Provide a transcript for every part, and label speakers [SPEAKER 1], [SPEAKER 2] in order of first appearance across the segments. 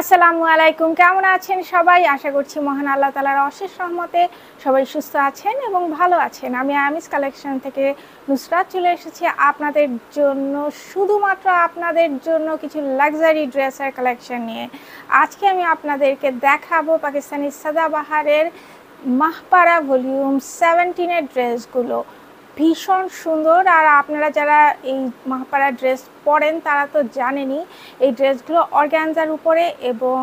[SPEAKER 1] আসসালামু আলাইকুম, কেমন আছেন সবাই? আশা করছি মহান আল্লাহ তাআলার অশেষ রহমতে সবাই সুস্থ আছেন এবং ভালো আছেন। আমি আমিস কালেকশন থেকে নুসরাত চলে এসেছি আপনাদের জন্য, শুধুমাত্র আপনাদের জন্য কিছু লাক্সারি ড্রেসের কালেকশন নিয়ে। আজকে আমি আপনাদেরকে দেখাবো পাকিস্তানি সাদাবাহারের মাহপারা ভলিউম 17 এর ড্রেসগুলো। ভীষণ সুন্দর। আর আপনারা যারা এই মাহপারা ড্রেস পরেন তারা তো জানেনই এই ড্রেসগুলো অর্গানজার উপরে এবং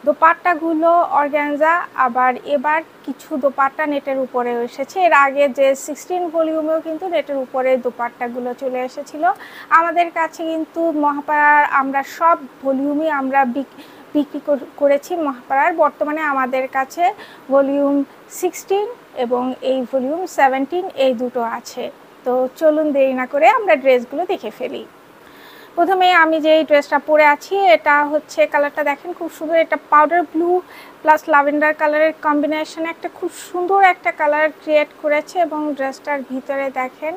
[SPEAKER 1] দোপাট্টাগুলো অর্গানজা, আবার এবার কিছু দোপাট্টা নেটের উপরে এসেছে। এর আগে যে 16 ভলিউমেও কিন্তু নেটের উপরে দোপাট্টাগুলো চলে এসেছিল। আমাদের কাছে কিন্তু মাহপারার আমরা সব ভলিউমই আমরা বিক্রি করেছি মাহপারার। বর্তমানে আমাদের কাছে ভলিউম 16 এবং এই ভলিউম 17 এই দুটো আছে। তো চলুন দেরি না করে আমরা ড্রেসগুলো দেখে ফেলি। প্রথমে আমি যে এই ড্রেসটা পরে আছি এটা হচ্ছে, কালারটা দেখেন খুব সুন্দর। এটা পাউডার ব্লু প্লাস ল্যাভেন্ডার কালারের কম্বিনেশনে একটা খুব সুন্দর একটা কালার ক্রিয়েট করেছে এবং ড্রেসটার ভিতরে দেখেন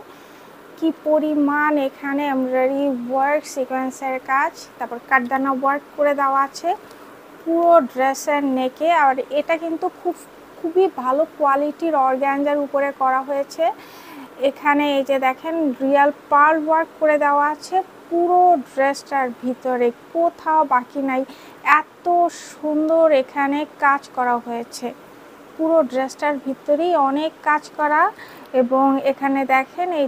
[SPEAKER 1] কি পরিমাণ এখানে এমব্রয়ডারি ওয়ার্ক, সিকোয়েন্সের কাজ, তারপর কাটদানা ওয়ার্ক করে দেওয়া আছে পুরো ড্রেসের নেকে। আর এটা কিন্তু খুবই ভালো কোয়ালিটির অর্গানজার উপরে করা হয়েছে। এখানে এই যে দেখেন রিয়াল পার্ল ওয়ার্ক করে দেওয়া আছে পুরো ড্রেসটার ভিতরে, কোথাও বাকি নাই। এত সুন্দর এখানে কাজ করা হয়েছে পুরো ড্রেসটার ভিতরেই, অনেক কাজ করা। এবং এখানে দেখেন এই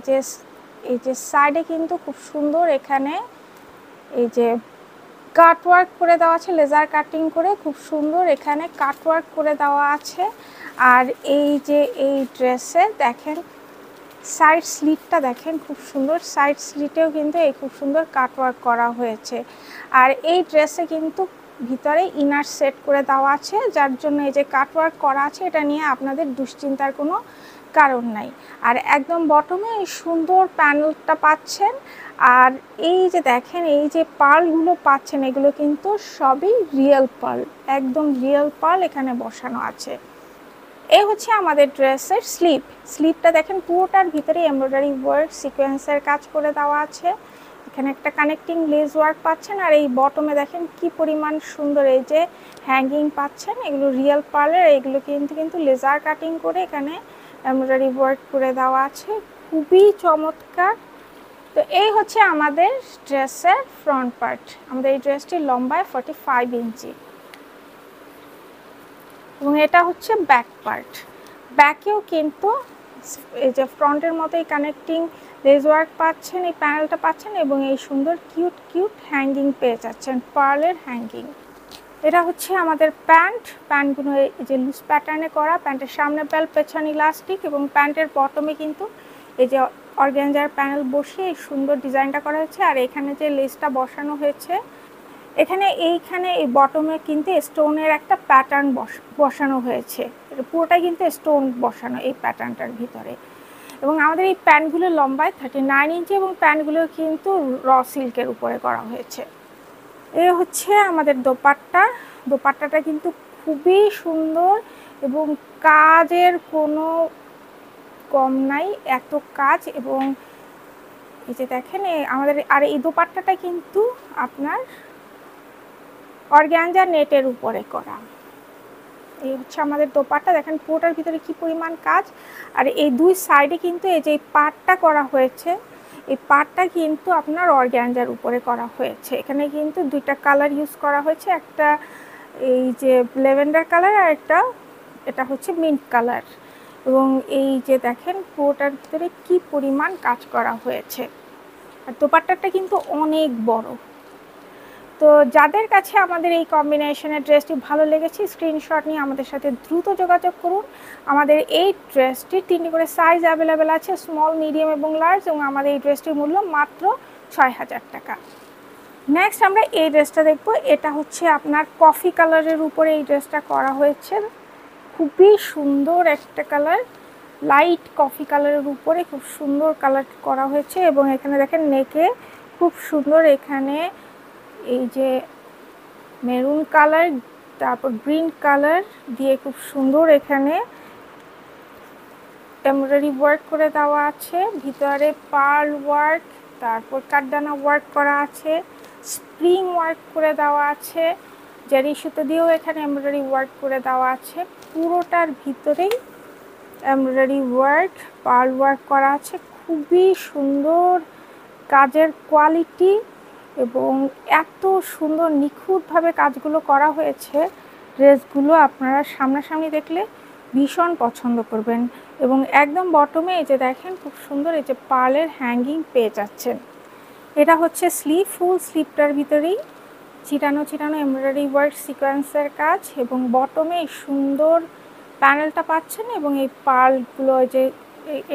[SPEAKER 1] যে সাইডে কিন্তু খুব সুন্দর এখানে এই যে কাট ওয়ার্ক করে দেওয়া আছে, লেজার কাটিং করে খুব সুন্দর এখানে কাট ওয়ার্ক করে দেওয়া আছে। আর এই যে এই ড্রেসে দেখেন সাইড স্লিটটা দেখেন খুব সুন্দর, সাইড স্লিটেও কিন্তু এই খুব সুন্দর কাটওয়ার্ক করা হয়েছে। আর এই ড্রেসে কিন্তু ভিতরে ইনার সেট করে দেওয়া আছে, যার জন্য এই যে কাটওয়ার্ক করা আছে এটা নিয়ে আপনাদের দুশ্চিন্তার কোনো কারণ নাই। আর একদম বটমে এই সুন্দর প্যানেলটা পাচ্ছেন। আর এই যে দেখেন এই যে পার্লগুলো পাচ্ছেন এগুলো কিন্তু সবই রিয়েল পার্ল, একদম রিয়েল পার্ল এখানে বসানো আছে। এই হচ্ছে আমাদের ড্রেসের স্লিপটা দেখেন পুরোটার ভিতরে এমব্রয়ডারি ওয়ার্ক, সিকোয়েন্সের কাজ করে দেওয়া আছে। এখানে একটা কানেক্টিং লেস ওয়ার্ক পাচ্ছেন। আর এই বটমে দেখেন কি পরিমাণ সুন্দর এই যে হ্যাঙ্গিং পাচ্ছেন, এগুলো রিয়েল পার্লের, এগুলো কিন্তু লেজার কাটিং করে এখানে এমব্রয়ডারি ওয়ার্ক করে দেওয়া আছে, খুবই চমৎকার। তো এই হচ্ছে আমাদের ড্রেসের ফ্রন্ট পার্ট। আমাদের এই ড্রেসটি লম্বায় 45 ইঞ্চি এবং এটা হচ্ছে ব্যাক পার্ট। ব্যাকেও কিন্তু এই যে ফ্রন্টের মতোই কানেক্টিং লেস ওয়ার্ক পাচ্ছেন, এই প্যানেলটা পাচ্ছেন এবং এই সুন্দর কিউট হ্যাঙ্গিং পেয়ে যাচ্ছেন, পার্লের হ্যাঙ্গিং। এটা হচ্ছে আমাদের প্যান্টগুলো এই যে লুজ প্যাটার্নে করা, প্যান্টের সামনে বেল্ট, পেছনে ইলাস্টিক এবং প্যান্টের বটমে কিন্তু এই যে অর্গানজার প্যানেল বসিয়ে এই সুন্দর ডিজাইনটা করা হয়েছে। আর এখানে যে লেসটা বসানো হয়েছে এইখানে এই বটমে কিন্তু স্টোনের একটা প্যাটার্ন বসানো হয়েছে, পুরোটাই কিন্তু স্টোন বসানো এই প্যাটার্নটার ভিতরে। এবং আমাদের এই প্যান্টগুলো লম্বায় 39 ইঞ্চি এবং প্যান্টগুলো কিন্তু র সিল্কের উপরে করা হয়েছে। এ হচ্ছে আমাদের দোপাট্টাটা কিন্তু খুবই সুন্দর এবং কাজের কোনো কম নাই, এত কাজ। এবং এই যে দেখেন আমাদের আর এই দোপাট্টাটা কিন্তু আপনার অর্গানজা নেটের উপরে করা। এই হচ্ছে আমাদের দোপাট্টা, দেখেন পুরোটার ভিতরে কি পরিমাণ কাজ। আর এই দুই সাইডে কিন্তু এই যে পাটটা করা হয়েছে, এই পাটটা কিন্তু আপনার অর্গানজার উপরে করা হয়েছে। এখানে কিন্তু দুইটা কালার ইউজ করা হয়েছে, একটা এই যে ল্যাভেন্ডার কালার আর এটা হচ্ছে মিন্ট কালার। এবং এই যে দেখেন পুরোটার ভিতরে কি পরিমাণ কাজ করা হয়েছে। আর দোপাট্টাটা কিন্তু অনেক বড়। তো যাদের কাছে আমাদের এই কম্বিনেশনের ড্রেসটি ভালো লেগেছে স্ক্রিনশট নিয়ে আমাদের সাথে দ্রুত যোগাযোগ করুন। আমাদের এই ড্রেসটির 3টি করে সাইজ অ্যাভেলেবেল আছে, স্মল, মিডিয়াম এবং লার্জ, এবং আমাদের এই ড্রেসটির মূল্য মাত্র 6000 টাকা। নেক্সট আমরা এই ড্রেসটা দেখব। এটা হচ্ছে আপনার কফি কালারের উপরে এই ড্রেসটা করা হয়েছে, খুবই সুন্দর একটা কালার, লাইট কফি কালারের উপরে খুব সুন্দর কালার করা হয়েছে। এবং এখানে দেখেন নেকে খুব সুন্দর এখানে এই যে মেরুন কালার, তারপর গ্রিন কালার দিয়ে খুব সুন্দর এখানে এমব্রয়ডারি ওয়ার্ক করে দেওয়া আছে, ভিতরে পার্ল ওয়ার্ক, তারপর কাটদানা ওয়ার্ক করা আছে, স্প্রিং ওয়ার্ক করে দেওয়া আছে, জারি সুতো দিয়েও এখানে এমব্রয়ডারি ওয়ার্ক করে দেওয়া আছে। পুরোটার ভিতরেই এমব্রয়ডারি ওয়ার্ক, পার্ল ওয়ার্ক করা আছে। খুবই সুন্দর কাজের কোয়ালিটি এবং এত সুন্দর নিখুঁতভাবে কাজগুলো করা হয়েছে। ড্রেসগুলো আপনারা সামনাসামনি দেখলে ভীষণ পছন্দ করবেন। এবং একদম বটমে এই যে দেখেন খুব সুন্দর এই যে পার্লের হ্যাঙ্গিং পেয়ে যাচ্ছেন। এটা হচ্ছে স্লিভ, ফুল স্লিভটার ভিতরেই চিটানো চিটানো এমব্রয়ডারি ওয়ার্ক সিকোয়েন্সের কাজ এবং বটমে এই সুন্দর প্যানেলটা পাচ্ছেন। এবং এই পার্লগুলো যে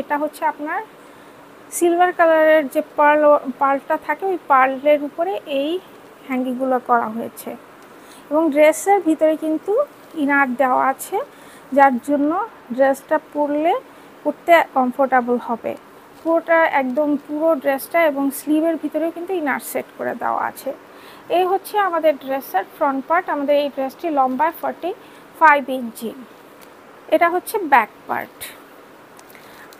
[SPEAKER 1] এটা হচ্ছে আপনার সিলভার কালারের যে পার্লটা থাকে ওই পার্লের উপরে এই হ্যাঙ্গিংগুলো করা হয়েছে। এবং ড্রেসের ভিতরে কিন্তু ইনার দেওয়া আছে, যার জন্য ড্রেসটা পরতে কমফোর্টেবল হবে। পুরোটা একদম পুরো ড্রেসটা এবং স্লিভের ভিতরেও কিন্তু ইনার সেট করে দেওয়া আছে। এই হচ্ছে আমাদের ড্রেসের ফ্রন্ট পার্ট। আমাদের এই ড্রেসটি লম্বায় 45 ইঞ্চি। এটা হচ্ছে ব্যাক পার্ট।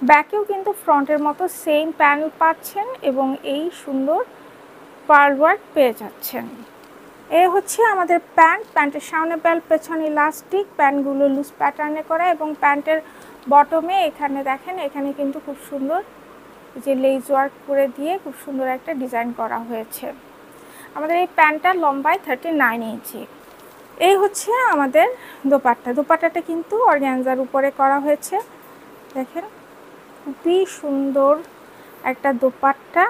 [SPEAKER 1] ব্যাকেও কিন্তু ফ্রন্টের মতো সেম প্যানেল পাচ্ছেন এবং এই সুন্দর পার্ল ওয়ার্ক পেয়ে যাচ্ছেন। এই হচ্ছে আমাদের প্যান্টের সামনে বেল্ট, পেছনে ইলাস্টিক, প্যান্টগুলো লুজ প্যাটার্নে করা এবং প্যান্টের বটমে এখানে দেখেন এখানে কিন্তু খুব সুন্দর যে লেস ওয়ার্ক করে দিয়ে খুব সুন্দর একটা ডিজাইন করা হয়েছে। আমাদের এই প্যান্টটা লম্বায় 39 ইঞ্চি। এই হচ্ছে আমাদের দোপাট্টা। দোপাট্টাটা কিন্তু অর্গানজার উপরে করা হয়েছে। দেখেন খুবই সুন্দর একটা দোপাট্টা,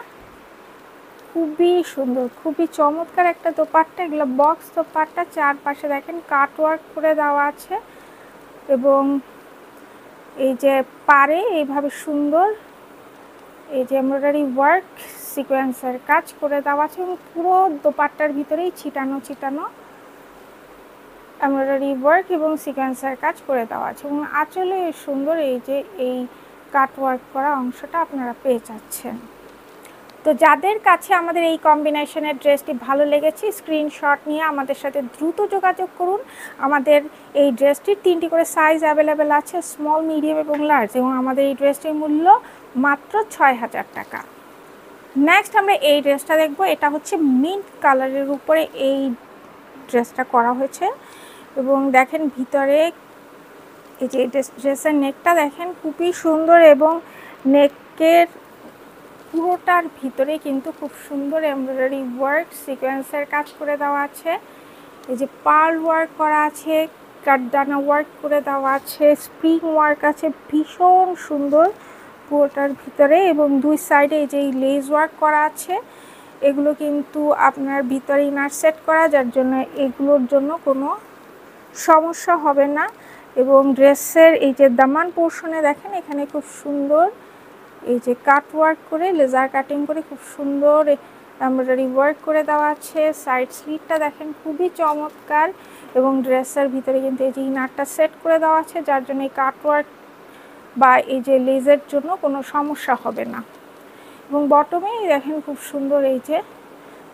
[SPEAKER 1] খুবই সুন্দর, খুবই চমৎকার একটা দোপাট্টা। এগুলো বক্স দোপাট্টা, চারপাশে দেখেন কাট ওয়ার্ক করে দেওয়া আছে এবং এই যে পারে এইভাবে সুন্দর এই যে এমব্রয়ডারি ওয়ার্ক সিকোয়েন্সের কাজ করে দেওয়া আছে এবং পুরো দোপাট্টার ভিতরেই ছিটানো ছিটানো এমব্রয়ডারি ওয়ার্ক এবং সিকোয়েন্সের কাজ করে দেওয়া আছে। এবং আঁচলে সুন্দর এই যে এই কাট ওয়ার্ক করা অংশটা আপনারা পেয়ে যাচ্ছেন। তো যাদের কাছে আমাদের এই কম্বিনেশনের ড্রেসটি ভালো লেগেছে স্ক্রিনশট নিয়ে আমাদের সাথে দ্রুত যোগাযোগ করুন। আমাদের এই ড্রেসটির 3টি করে সাইজ অ্যাভেলেবেল আছে, স্মল, মিডিয়াম এবং লার্জ, এবং আমাদের এই ড্রেসটির মূল্য মাত্র 6000 টাকা। নেক্সট আমরা এই ড্রেসটা দেখব। এটা হচ্ছে মিন্ট কালারের উপরে এই ড্রেসটা করা হয়েছে এবং দেখেন ভিতরে এই যে ড্রেসের নেকটা দেখেন খুবই সুন্দর এবং নেকের পুরোটার ভিতরে কিন্তু খুব সুন্দর এমব্রয়ডারি ওয়ার্ক সিকোয়েন্সের কাজ করে দেওয়া আছে। এই যে পার্ল ওয়ার্ক করা আছে, কাটদানা ওয়ার্ক করে দেওয়া আছে, স্প্রিং ওয়ার্ক আছে, ভীষণ সুন্দর পুরোটার ভিতরে। এবং দুই সাইডে এই যে লেস ওয়ার্ক করা আছে, এগুলো কিন্তু আপনার ভিতরে ইনার সেট করা, যার জন্য এগুলোর জন্য কোনো সমস্যা হবে না। এবং ড্রেসের এই যে দামান পোর্শনে দেখেন এখানে খুব সুন্দর এই যে কাট ওয়ার্ক করে লেজার কাটিং করে খুব সুন্দর এমব্রয়ডারি ওয়ার্ক করে দেওয়া আছে। সাইড স্লিটটা দেখেন খুবই চমৎকার এবং ড্রেসের ভিতরে কিন্তু এই যে ইনারটা সেট করে দেওয়া আছে, যার জন্য এই কাট ওয়ার্ক বা এই যে লেজের জন্য কোনো সমস্যা হবে না। এবং বটমেই দেখেন খুব সুন্দর এই যে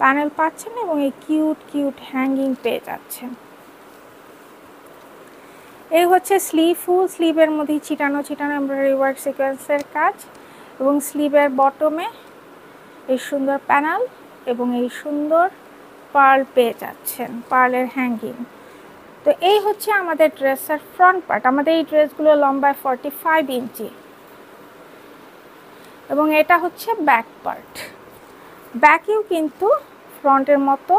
[SPEAKER 1] প্যানেল পাচ্ছেন এবং এই কিউট কিউট হ্যাঙ্গিং পেয়ে যাচ্ছেন। এই হচ্ছে স্লিভ, ফুল স্লিভের মধ্যে ছিটানো ছিটানো এমব্রয়ডারি ওয়ার্ক সিকোয়েন্সের কাজ এবং স্লিভের বটমে এই সুন্দর প্যানেল এবং এই সুন্দর পার্ল পেয়ে যাচ্ছেন, পার্লের হ্যাঙ্গিং। তো এই হচ্ছে আমাদের ড্রেসের ফ্রন্ট পার্ট। আমাদের এই ড্রেসগুলো লম্বায় 45 ইঞ্চি এবং এটা হচ্ছে ব্যাক পার্ট। ব্যাকেও কিন্তু ফ্রন্টের মতো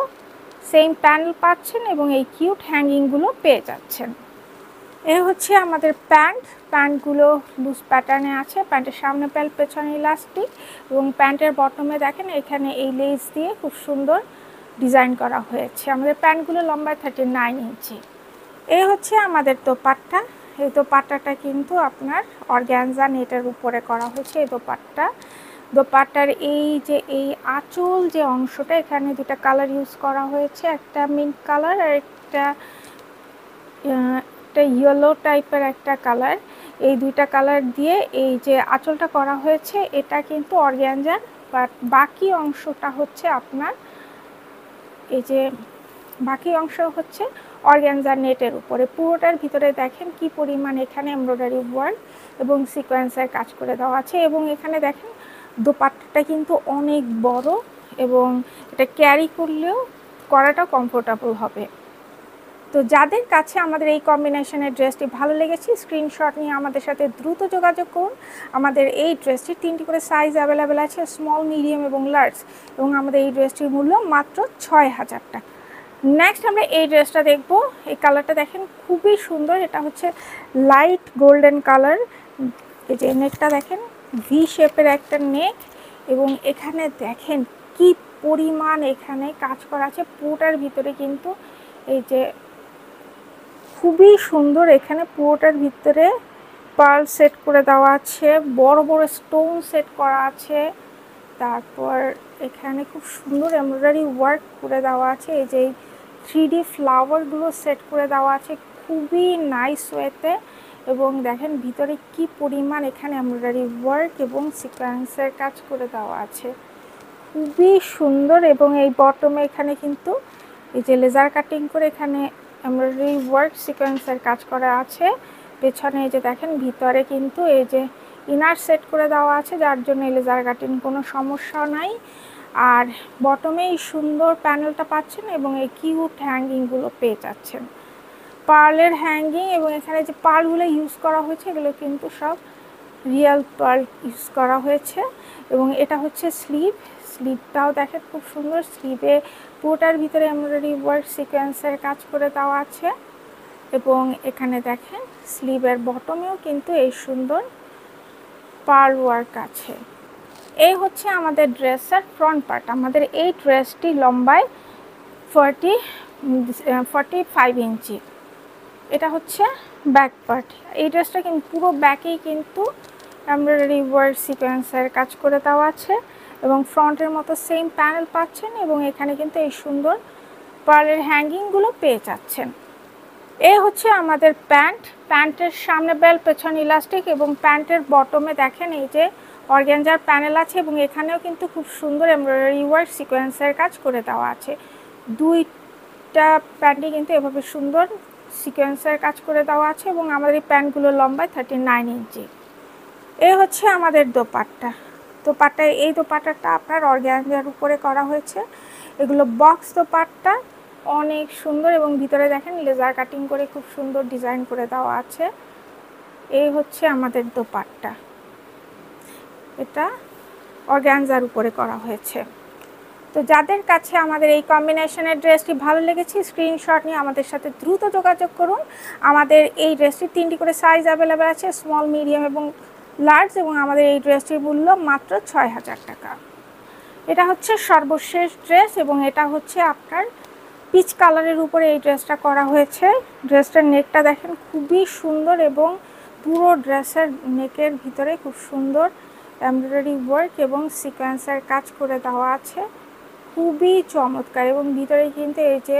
[SPEAKER 1] সেম প্যানেল পাচ্ছেন এবং এই কিউট হ্যাঙ্গিংগুলো পেয়ে যাচ্ছেন। এই হচ্ছে আমাদের প্যান্টগুলো লুজ প্যাটার্নে আছে। প্যান্টের সামনে বেল্ট, পেছনে ইলাস্টিক এবং প্যান্টের বটমে দেখেন এখানে এই লেস দিয়ে খুব সুন্দর ডিজাইন করা হয়েছে। আমাদের প্যান্টগুলো লম্বায় 39 ইঞ্চি। এই হচ্ছে আমাদের দোপাট্টা। এই দোপাট্টাটা কিন্তু আপনার অর্গানজা নেটের উপরে করা হয়েছে। এই দোপাট্টার এই যে এই আঁচল যে অংশটা, এখানে দুটা কালার ইউজ করা হয়েছে, একটা মিন্ট কালার আর একটা ইয়েলো টাইপের একটা কালার। এই দুইটা কালার দিয়ে এই যে আঁচলটা করা হয়েছে এটা কিন্তু অর্গানজার, বাট বাকি অংশটা হচ্ছে আপনার এই যে বাকি অংশ হচ্ছে অর্গানজার নেটের উপরে। পুরোটার ভিতরে দেখেন কি পরিমাণ এখানে এমব্রয়ডারি ওয়ার্ক এবং সিকোয়েন্সের কাজ করে দেওয়া আছে। এবং এখানে দেখেন দোপাট্টাটা কিন্তু অনেক বড় এবং এটা ক্যারি করলেও করাটা কমফোর্টেবল হবে। তো যাদের কাছে আমাদের এই কম্বিনেশনের ড্রেসটি ভালো লেগেছে স্ক্রিনশট নিয়ে আমাদের সাথে দ্রুত যোগাযোগ করুন। আমাদের এই ড্রেসটির 3টি করে সাইজ অ্যাভেলেবেল আছে, স্মল, মিডিয়াম এবং লার্জ, এবং আমাদের এই ড্রেসটির মূল্য মাত্র 6000 টাকা। নেক্সট আমরা এই ড্রেসটা দেখব। এই কালারটা দেখেন খুবই সুন্দর, এটা হচ্ছে লাইট গোল্ডেন কালার। এই যে নেকটা দেখেন ভি শেপের একটা নেক, এবং এখানে দেখেন কি পরিমাণ এখানে কাজ করা আছে পুরোটার ভিতরে, কিন্তু এই যে খুবই সুন্দর এখানে পুরোটার ভিতরে পার্ল সেট করে দেওয়া আছে, বড় বড় স্টোন সেট করা আছে, তারপর এখানে খুব সুন্দর এমব্রয়ডারি ওয়ার্ক করে দেওয়া আছে, এই যে 3D ফ্লাওয়ারগুলো সেট করে দেওয়া আছে খুবই নাইস ওয়েতে। এবং দেখেন ভিতরে কি পরিমাণ এখানে এমব্রয়ডারি ওয়ার্ক এবং সিকোয়েন্সের কাজ করে দেওয়া আছে, খুবই সুন্দর। এবং এই বটমে এখানে কিন্তু এই যে লেজার কাটিং করে এখানে এমব্রয়ডারি ওয়ার্ক সিকোয়েন্সের কাজ করা আছে। পেছনে এই যে দেখেন ভিতরে কিন্তু এই যে ইনার সেট করে দেওয়া আছে, যার জন্য লেজার কাটিং কোনো সমস্যা নাই। আর বটমে এই সুন্দর প্যানেলটা পাচ্ছেন এবং এই কিউট হ্যাঙ্গিংগুলো পেয়ে যাচ্ছেন, পার্লের হ্যাঙ্গিং। এবং এখানে যে পার্লগুলো ইউজ করা হয়েছে এগুলো কিন্তু সব রিয়েল পার্ল ইউজ করা হয়েছে। এবং এটা হচ্ছে স্লিভটাও দেখেন খুব সুন্দর, স্লিভে পুরোটার ভিতরে এমব্রয়ডারি ওয়ার্ক সিকোয়েন্সের কাজ করে দেওয়া আছে। এবং এখানে দেখেন স্লিভের বটমেও কিন্তু এই সুন্দর পার্ল ওয়ার্ক আছে। এই হচ্ছে আমাদের ড্রেসের ফ্রন্ট পার্ট। আমাদের এই ড্রেসটি লম্বায় 45 ইঞ্চি। এটা হচ্ছে ব্যাক পার্ট। এই ড্রেসটা কিন্তু পুরো ব্যাকেই কিন্তু এমব্রয়ডারি ওয়ার্ক সিকোয়েন্সের কাজ করে দেওয়া আছে, এবং ফ্রন্টের মতো সেম প্যানেল পাচ্ছেন, এবং এখানে কিন্তু এই সুন্দর পার্লের হ্যাঙ্গিংগুলো পেয়ে যাচ্ছেন। এই হচ্ছে আমাদের প্যান্টের সামনে বেল্ট, পেছনে ইলাস্টিক, এবং প্যান্টের বটমে দেখেন এই যে অর্গানজার প্যানেল আছে, এবং এখানেও কিন্তু খুব সুন্দর এমব্রয়ডারি ওয়ার্ক সিকোয়েন্সের কাজ করে দেওয়া আছে। দুইটা প্যান্টই কিন্তু এভাবে সুন্দর সিকোয়েন্সের কাজ করে দেওয়া আছে, এবং আমাদের এই প্যান্টগুলো লম্বায় 39 ইঞ্চি। এই হচ্ছে আমাদের দোপাট্টা। এই দোপাট্টাটা আপনার অর্গানজার উপরে করা হয়েছে। এগুলো বক্স দোপাট্টা, অনেক সুন্দর, এবং ভিতরে দেখেন লেজার কাটিং করে খুব সুন্দর ডিজাইন করে দেওয়া আছে। এই হচ্ছে আমাদের দোপাট্টা, এটা অর্গানজার উপরে করা হয়েছে। তো যাদের কাছে আমাদের এই কম্বিনেশনের ড্রেসটি ভালো লেগেছে স্ক্রিনশট নিয়ে আমাদের সাথে দ্রুত যোগাযোগ করুন। আমাদের এই ড্রেসটির 3টি করে সাইজ অ্যাভেলেবেল আছে, স্মল, মিডিয়াম এবং লার্জ, এবং আমাদের এই ড্রেসটির মূল্য মাত্র 6000 টাকা। এটা হচ্ছে সর্বশেষ ড্রেস, এবং এটা হচ্ছে আপনার পিচ কালারের উপরে এই ড্রেসটা করা হয়েছে। ড্রেসটার নেকটা দেখেন খুবই সুন্দর, এবং পুরো ড্রেসের নেকের ভিতরে খুব সুন্দর এমব্রয়ডারি ওয়ার্ক এবং সিকোয়েন্সের কাজ করে দেওয়া আছে, খুবই চমৎকার। এবং ভিতরে কিন্তু এই যে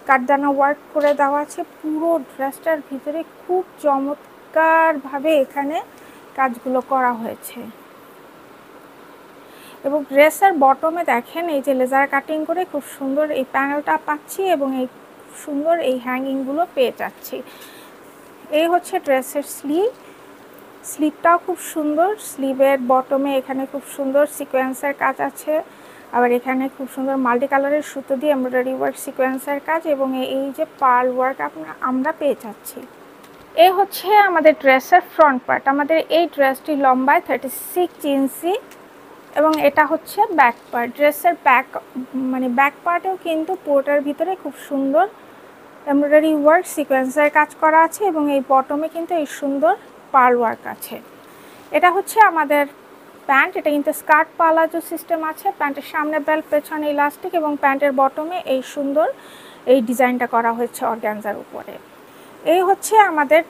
[SPEAKER 1] কাঠদানা ওয়ার্ক করে দেওয়া আছে, পুরো ড্রেসটার ভিতরে খুব চমৎকারভাবে এখানে কাজগুলো করা হয়েছে। এবং ড্রেসের বটমে দেখেন এই যে লেজার কাটিং করে খুব সুন্দর এই প্যানেলটা পাচ্ছি, এবং এই সুন্দর এই হ্যাঙ্গিংগুলো পেয়ে যাচ্ছি। এই হচ্ছে ড্রেসের স্লিভটাও খুব সুন্দর, স্লিভের বটমে এখানে খুব সুন্দর সিকোয়েন্সের কাজ আছে, আবার এখানে খুব সুন্দর মাল্টি কালারের সুতো দিয়ে এমব্রয়ডারি ওয়ার্ক সিকোয়েন্সের কাজ, এবং এই যে পার্ল ওয়ার্ক আমরা পেয়ে যাচ্ছি। এই হচ্ছে আমাদের ড্রেসের ফ্রন্ট পার্ট। আমাদের এই ড্রেসটি লম্বায় 36 ইঞ্চি, এবং এটা হচ্ছে ব্যাক পার্ট। ড্রেসের ব্যাক পার্টেও কিন্তু পুরোটার ভিতরে খুব সুন্দর এমব্রয়ডারি ওয়ার্ক সিকোয়েন্সের কাজ করা আছে, এবং এই বটমে কিন্তু এই সুন্দর পার্ল ওয়ার্ক আছে। এটা হচ্ছে আমাদের প্যান্ট। এটা কিন্তু স্কার্ট পালাজো সিস্টেম আছে। প্যান্টের সামনে বেল্ট, পেছনে ইলাস্টিক, এবং প্যান্টের বটমে এই সুন্দর এই ডিজাইনটা করা হয়েছে অর্গানজার উপরে। এই হচ্ছে আমাদের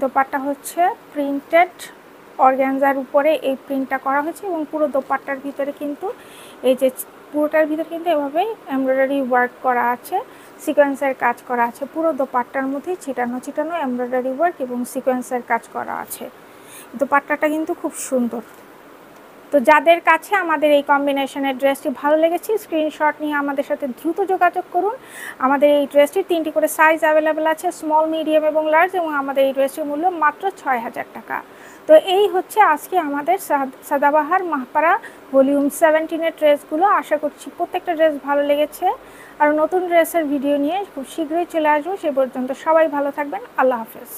[SPEAKER 1] দোপাট্টা হচ্ছে প্রিন্টেড অর্গানজার উপরে এই প্রিন্টটা করা হয়েছে, এবং পুরো দোপাট্টার ভিতরে কিন্তু এই যে পুরোটার ভিতরে কিন্তু এভাবে এমব্রয়ডারি ওয়ার্ক করা আছে, সিকোয়েন্সের কাজ করা আছে। পুরো দোপাট্টার মধ্যে ছিটানো এমব্রয়ডারি ওয়ার্ক এবং সিকোয়েন্সের কাজ করা আছে। দোপাট্টাটা কিন্তু খুব সুন্দর। তো যাদের কাছে আমাদের এই কম্বিনেশনের ড্রেসটি ভালো লেগেছে স্ক্রিনশট নিয়ে আমাদের সাথে দ্রুত যোগাযোগ করুন। আমাদের এই ড্রেসটির 3টি করে সাইজ অ্যাভেলেবেল আছে, স্মল, মিডিয়াম এবং লার্জ, এবং আমাদের এই ড্রেসটির মূল্য মাত্র 6000 টাকা। তো এই হচ্ছে আজকে আমাদের সাদাবাহার মাহপারা ভলিউম 17-এর ড্রেসগুলো। আশা করছি প্রত্যেকটা ড্রেস ভালো লেগেছে। আর নতুন ড্রেসের ভিডিও নিয়ে খুব শীঘ্রই চলে আসবো। সে পর্যন্ত সবাই ভালো থাকবেন। আল্লাহ হাফেজ।